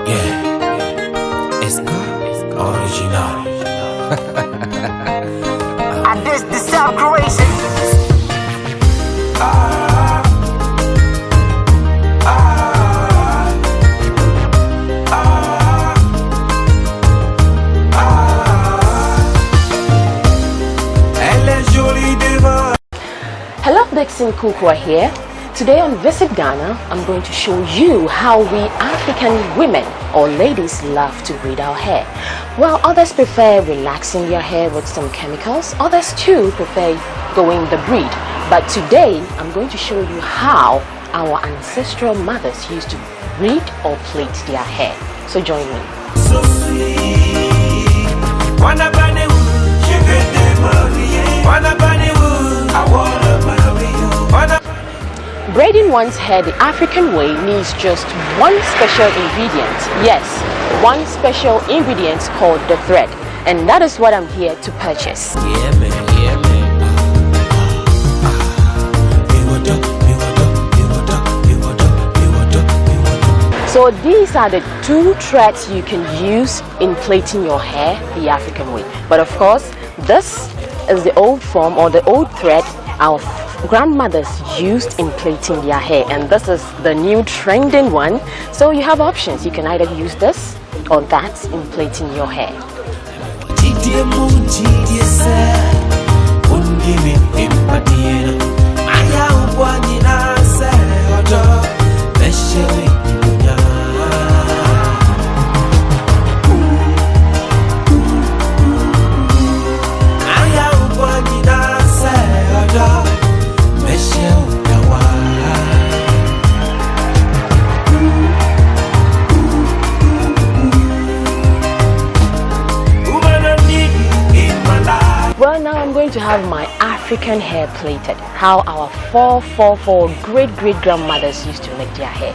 Yeah, it's original. And this the celebration. Hello, Dixon Kukwa here. Today on Visit Ghana, I'm going to show you how we African women or ladies love to braid our hair. While others prefer relaxing their hair with some chemicals, others too prefer going the braid. But today, I'm going to show you how our ancestral mothers used to braid or plait their hair. So join me. So sweet. Wanna bunny, you get the money. Wanna bunny, I wanna marry you. Braiding one's hair the African way needs just one special ingredient. Yes, one special ingredient called the thread. And that is what I'm here to purchase. Yeah, man, yeah, man. So these are the two threads you can use in plaiting your hair the African way. But of course, this is the old form or the old thread our grandmothers used in plaiting their hair, and this is the new trending one. So you have options. You can either use this or that in plaiting your hair. Well, now I'm going to have my African hair plaited, how our 444 great-great-grandmothers used to make their hair.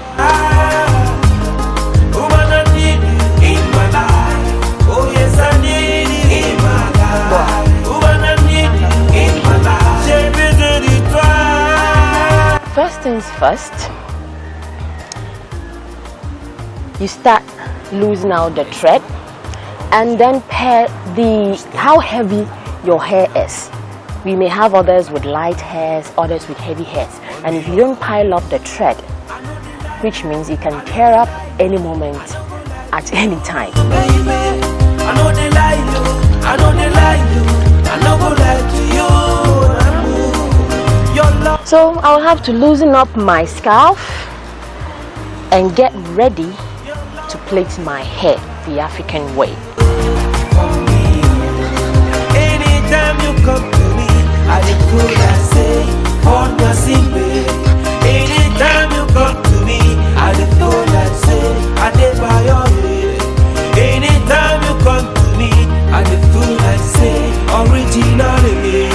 First things first, you start loosening out the thread and then pair how heavy your hair is. We may have others with light hairs, others with heavy hairs, and if you don't pile up the thread, which means it can tear up any moment at any time. So I'll have to loosen up my scarf and get ready to plait my hair the African way. Anytime you come to me, I declare I say, for nothing, babe. Anytime you come to me, I declare I say, I did by your head. Anytime you come to me, I declare I say, originally.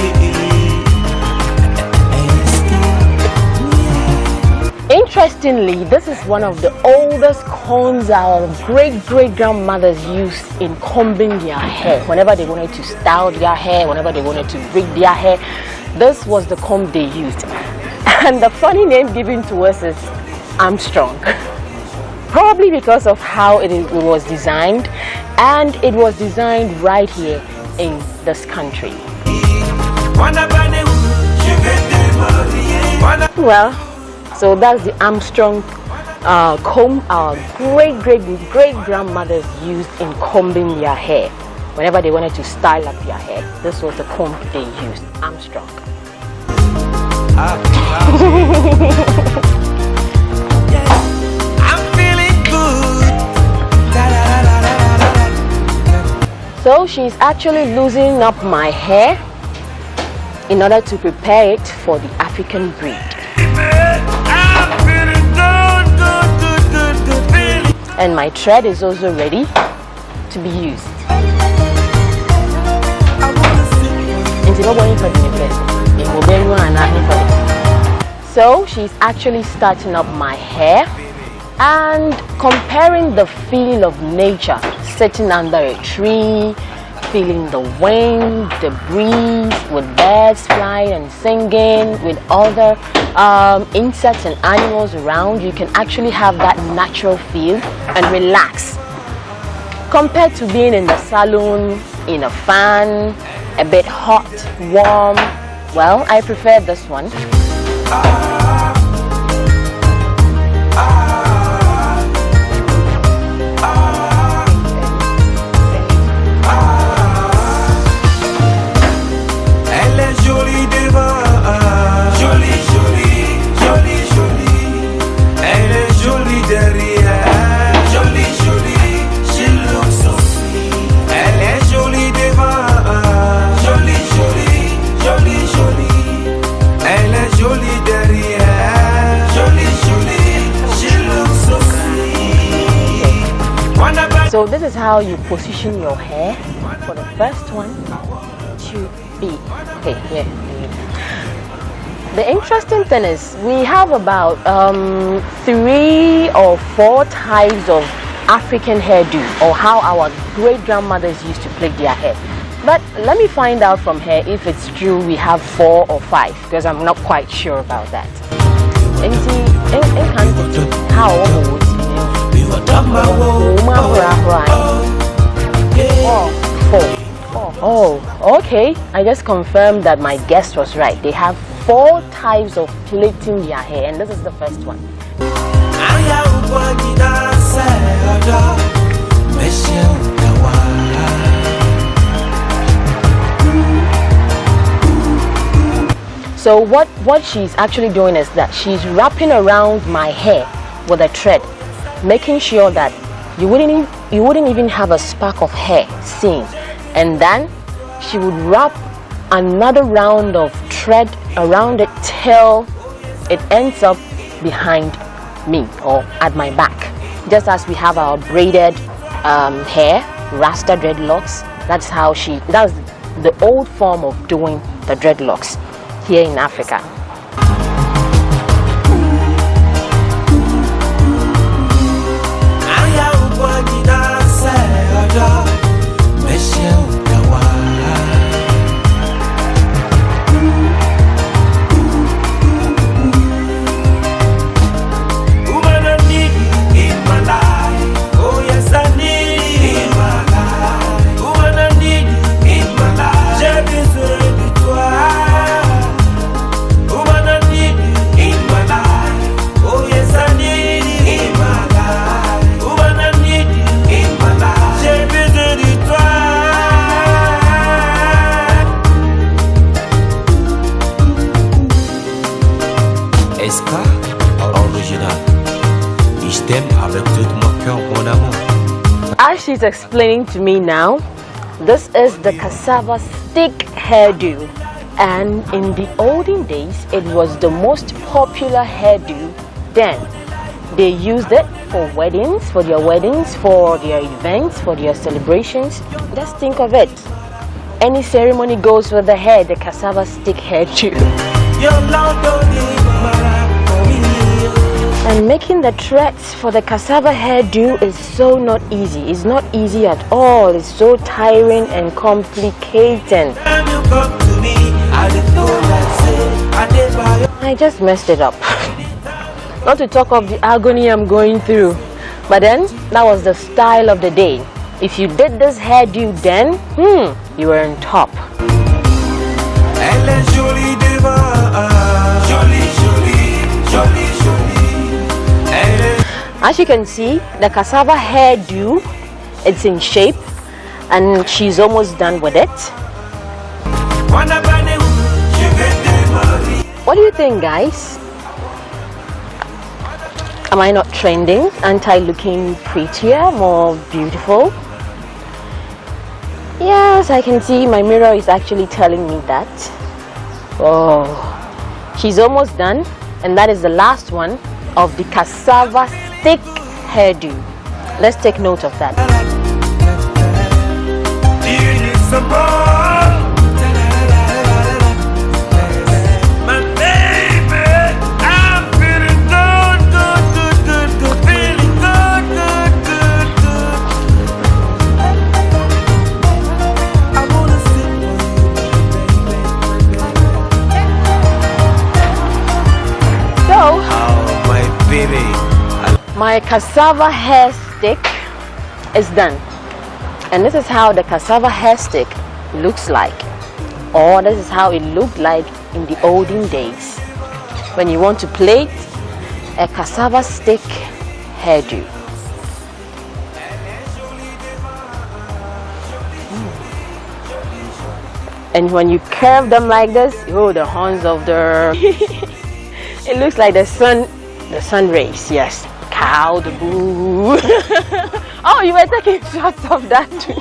Interestingly, this is one of the oldest combs our great-great-grandmothers used in combing their hair. Whenever they wanted to style their hair, whenever they wanted to braid their hair, this was the comb they used. And the funny name given to us is Armstrong. Probably because of how it was designed, and it was designed right here in this country. Well, so that's the Armstrong comb our great-great-great-grandmothers used in combing their hair. Whenever they wanted to style up their hair, this was the comb they used, Armstrong. I'm feeling good. So she's actually loosening up my hair in order to prepare it for the African braid. And my thread is also ready to be used. So she's actually starting up my hair and comparing the feel of nature, sitting under a tree, feeling the wind, the breeze, with birds flying and singing, with other insects and animals around. You can actually have that natural feel and relax. Compared to being in the salon, in a fan, a bit hot, warm, well, I prefer this one. So this is how you position your hair for the first one to be. Okay, yeah. The interesting thing is we have about 3 or 4 types of African hairdo, or how our great grandmothers used to plait their hair. But let me find out from her if it's true we have 4 or 5, because I'm not quite sure about that. And see, how old? Oh, okay. I just confirmed that my guess was right. They have 4 types of plaiting their hair, and this is the first one. So what she's actually doing is that she's wrapping around my hair with a thread, making sure that you wouldn't even have a spark of hair seen, and then she would wrap another round of thread around it till it ends up behind me or at my back, just as we have our braided hair, rasta dreadlocks. That's the old form of doing the dreadlocks here in Africa. As she's explaining to me now, this is the cassava stick hairdo, and in the olden days it was the most popular hairdo then. They used it for weddings, for their events, for their celebrations. Just think of it. Any ceremony goes with the hair, the cassava stick hairdo. And making the threads for the cassava hairdo is so not easy. It's not easy at all. It's so tiring and complicated. I just messed it up. Not to talk of the agony I'm going through. But then, that was the style of the day. If you did this hairdo then, you were on top. As you can see, the cassava hairdo, it's in shape and she's almost done with it. What do you think, guys? Am I not trending? Aren't I looking prettier, more beautiful? Yes, I can see my mirror is actually telling me that. Oh, she's almost done, and that is the last one of the cassava stick hairdo. Let's take note of that. baby. My cassava hair stick is done, and this is how the cassava hair stick looks like, or this is how it looked like in the olden days when you want to plait a cassava stick hairdo. And when you curve them like this, oh, the horns of the it looks like the sun rays. Yes, cow, the boo. Oh, you were taking shots of that too.